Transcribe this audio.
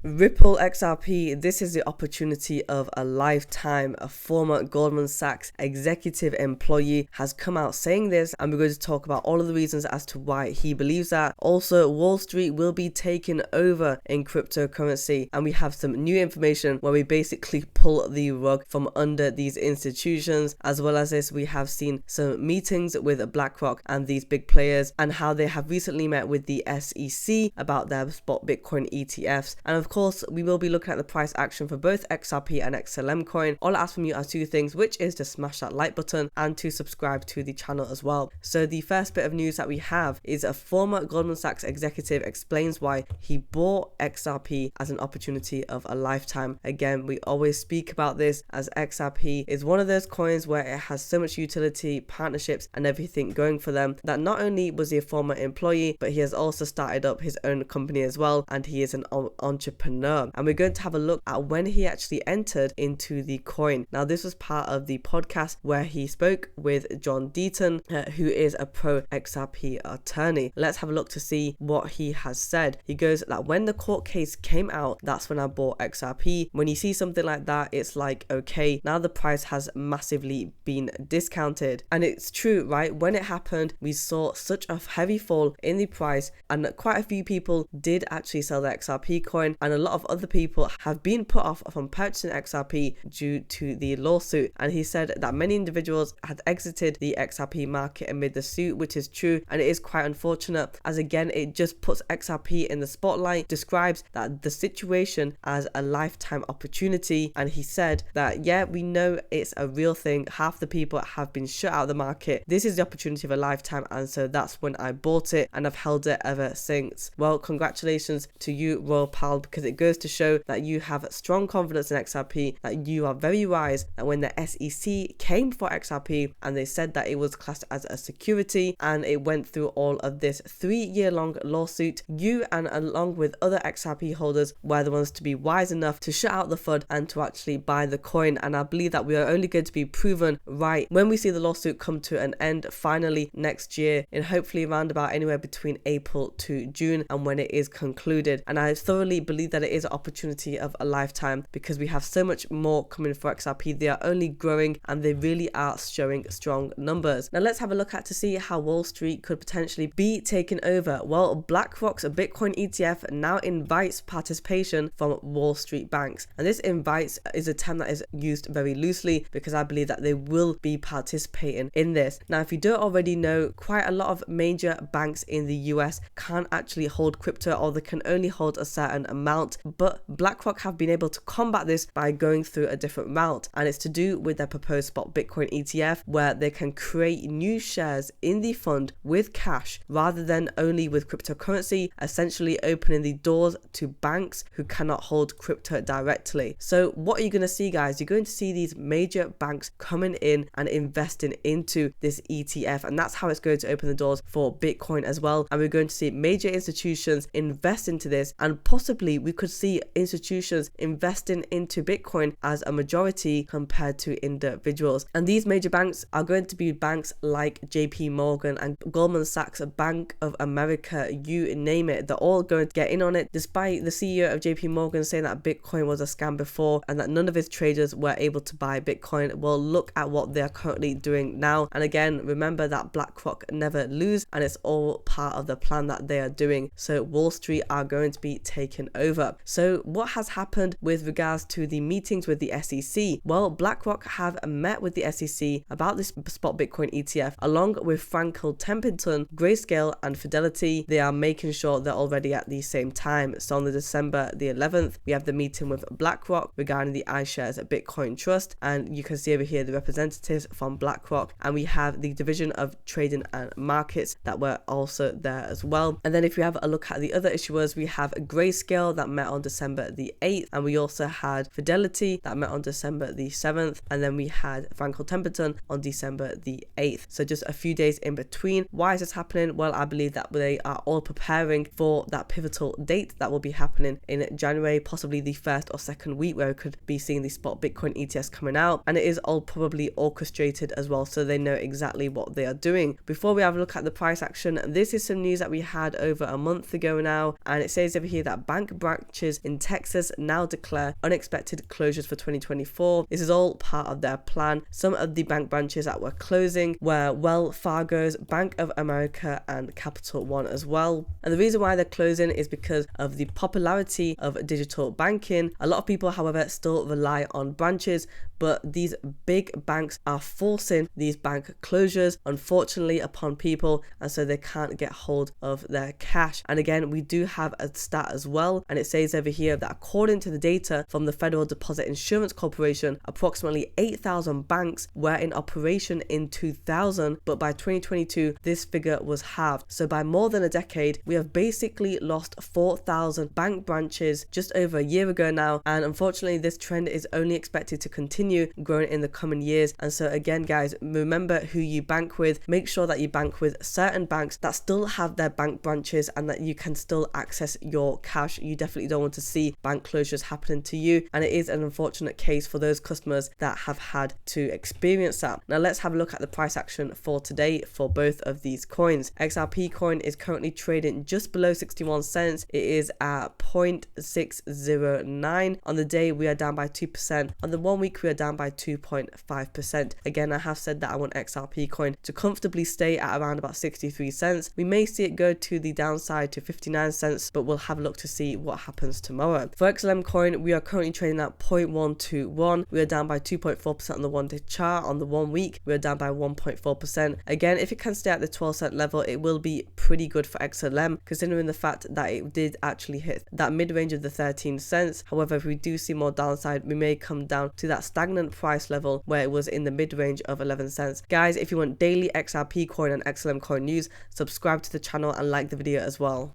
Ripple XRP, this is the opportunity of a lifetime. A former Goldman Sachs executive employee has come out saying this, and we're going to talk about all of the reasons as to why he believes that. Also, Wall Street will be taken over in cryptocurrency, and we have some new information where we basically pull the rug from under these institutions. As well as this, we have seen some meetings with Blackrock and these big players, and how they have recently met with the SEC about their spot Bitcoin ETFs. And of course, we will be looking at the price action for both XRP and XLM coin. All I ask from you are two things, which is to smash that like button and to subscribe to the channel as well. So the first bit of news that we have is a former Goldman Sachs executive explains why he bought XRP as an opportunity of a lifetime. Again, we always speak about this, as XRP is one of those coins where it has so much utility, partnerships and everything going for them, that not only was he a former employee, but he has also started up his own company as well, and he is an entrepreneur. And we're going to have a look at when he actually entered into the coin. Now, this was part of the podcast where he spoke with John Deaton, who is a pro XRP attorney. Let's have a look to see what he has said. He goes that when the court case came out, that's when I bought XRP. When you see something like that, it's like, okay, now the price has massively been discounted. And it's true, right? When it happened, we saw such a heavy fall in the price, and quite a few people did actually sell the XRP coin, and a lot of other people have been put off from purchasing XRP due to the lawsuit. And he said that many individuals had exited the XRP market amid the suit, which is true, and it is quite unfortunate, as again it just puts XRP in the spotlight, describes that the situation as a lifetime opportunity. And he said that, yeah, we know it's a real thing, half the people have been shut out of the market, this is the opportunity of a lifetime, and so that's when I bought it, and I've held it ever since. Well, congratulations to you, Royal Pal, because it goes to show that you have strong confidence in XRP, that you are very wise, that when the SEC came for XRP and they said that it was classed as a security and it went through all of this 3-year-long lawsuit, you and along with other XRP holders were the ones to be wise enough to shut out the FUD and to actually buy the coin. And I believe that we are only going to be proven right when we see the lawsuit come to an end finally next year, in hopefully around about anywhere between April to June, and when it is concluded. And I thoroughly believe that it is an opportunity of a lifetime, because we have so much more coming for XRP. They are only growing and they really are showing strong numbers. Now let's have a look at to see how Wall Street could potentially be taken over. Well, BlackRock's Bitcoin ETF now invites participation from Wall Street banks, and this invites is a term that is used very loosely, because I believe that they will be participating in this. Now, if you don't already know, quite a lot of major banks in the US can't actually hold crypto, or they can only hold a certain amount, but BlackRock have been able to combat this by going through a different route, and it's to do with their proposed spot Bitcoin ETF, where they can create new shares in the fund with cash rather than only with cryptocurrency, essentially opening the doors to banks who cannot hold crypto directly. So what are you going to see, guys? You're going to see these major banks coming in and investing into this ETF, and that's how it's going to open the doors for Bitcoin as well. And we're going to see major institutions invest into this, and possibly we could see institutions investing into Bitcoin as a majority compared to individuals. And these major banks are going to be banks like JP Morgan and Goldman Sachs, Bank of America, you name it. They're all going to get in on it, despite the CEO of JP Morgan saying that Bitcoin was a scam before and that none of his traders were able to buy Bitcoin. Well, look at what they're currently doing now. And again, remember that BlackRock never lose, and it's all part of the plan that they are doing. So Wall Street are going to be taken over. So what has happened with regards to the meetings with the SEC? Well, BlackRock have met with the SEC about this spot Bitcoin ETF, along with Franklin Templeton, Grayscale and Fidelity. They are making sure they're already at the same time. So on the December the 11th, we have the meeting with BlackRock regarding the iShares Bitcoin Trust, and you can see over here the representatives from BlackRock, and we have the division of trading and markets that were also there as well. And then if we have a look at the other issuers, we have Grayscale that met on December the 8th, and we also had Fidelity that met on December the 7th, and then we had Franklin Templeton on December the 8th. So just a few days in between. Why is this happening? Well, I believe that they are all preparing for that pivotal date that will be happening in January, possibly the first or second week, where we could be seeing the spot Bitcoin ETFs coming out, and it is all probably orchestrated as well, so they know exactly what they are doing. Before we have a look at the price action, this is some news that we had over a month ago now, and it says over here that bank branches in Texas now declare unexpected closures for 2024. This is all part of their plan. Some of the bank branches that were closing were Wells Fargo's, Bank of America, and Capital One as well. And the reason why they're closing is because of the popularity of digital banking. A lot of people, however, still rely on branches, but these big banks are forcing these bank closures, unfortunately, upon people, and so they can't get hold of their cash. And again, we do have a stat as well, and it says over here that according to the data from the Federal Deposit Insurance Corporation, approximately 8,000 banks were in operation in 2000, but by 2022, this figure was halved. So by more than a decade, we have basically lost 4,000 bank branches just over a year ago now, and unfortunately, this trend is only expected to continue growing in the coming years. And so again, guys, remember who you bank with. Make sure that you bank with certain banks that still have their bank branches and that you can still access your cash. You definitely don't want to see bank closures happening to you, and it is an unfortunate case for those customers that have had to experience that. Now let's have a look at the price action for today for both of these coins. XRP coin is currently trading just below 61 cents. It is at 0.609. On the day, we are down by 2%. On the 1 week, we are down by 2.5%. Again, I have said that I want XRP coin to comfortably stay at around about 63 cents. We may see it go to the downside to 59 cents, but we'll have a look to see what happens tomorrow. For XLM coin, we are currently trading at 0.121. We are down by 2.4% on the 1-day chart. On the 1 week, we are down by 1.4%. Again, if it can stay at the 12-cent level, it will be pretty good for XLM, considering the fact that it did actually hit that mid-range of the 13 cents. However, if we do see more downside, we may come down to that stagnant price level where it was in the mid-range of 11 cents. Guys, if you want daily XRP coin and XLM coin news, subscribe to the channel and like the video as well.